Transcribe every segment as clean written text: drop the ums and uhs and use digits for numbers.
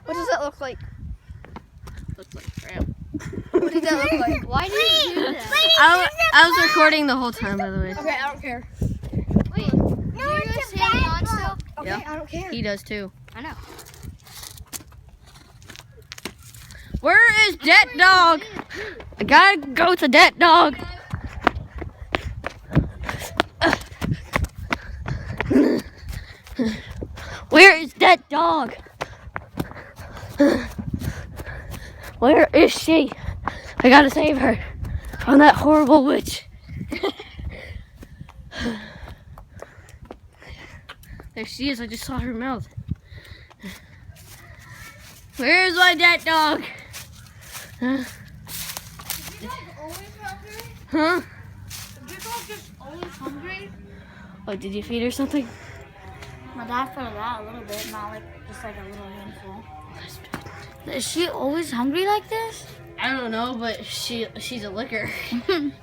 What does that look like? Looks like crap. What does that look like? Why did you do that? I was recording the whole time, by the way. Okay, I don't care. Wait, no, it's a bad still? Okay, Yeah. I don't care. He does too. I know. Where is that dog? I gotta go to that dog. Where is that dog? Where is she? I gotta save her from that horrible witch. There she is. I just saw her mouth. Where's my dead dog? Huh? Huh? Is your dog just always hungry? Oh, did you feed her something? My dad fed her that a little bit, not like just like a little handful. Is she always hungry like this? I don't know, but she's a licker.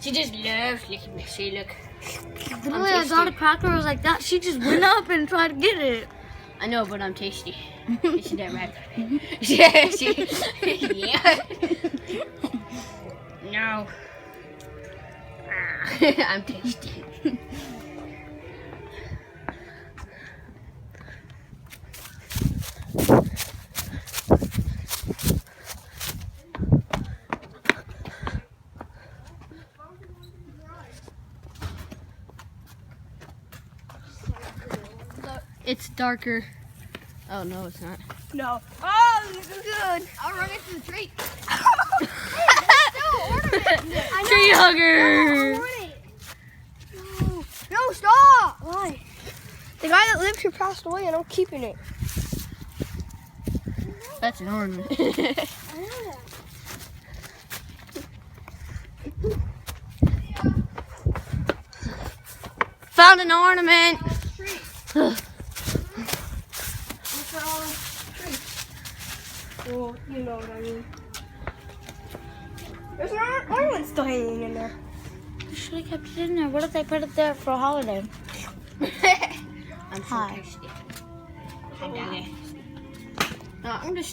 She just loves licking me. See, look. Literally, I got a cracker. I was like that. She just went up and tried to get it. I know, but I'm tasty. Isn't that right? Yeah, yeah. No. I'm tasty. It's darker. Oh no, it's not. No. Oh, this is good. I'll run into the tree. Tree hugger. No, stop. Why? The guy that lives here passed away and I'm keeping it. That's an ornament. Found an ornament. Well, you know what I mean. There's an ornament still hanging in there. You should have kept it in there. What if they put it there for a holiday? I'm so Hi. thirsty. I'm just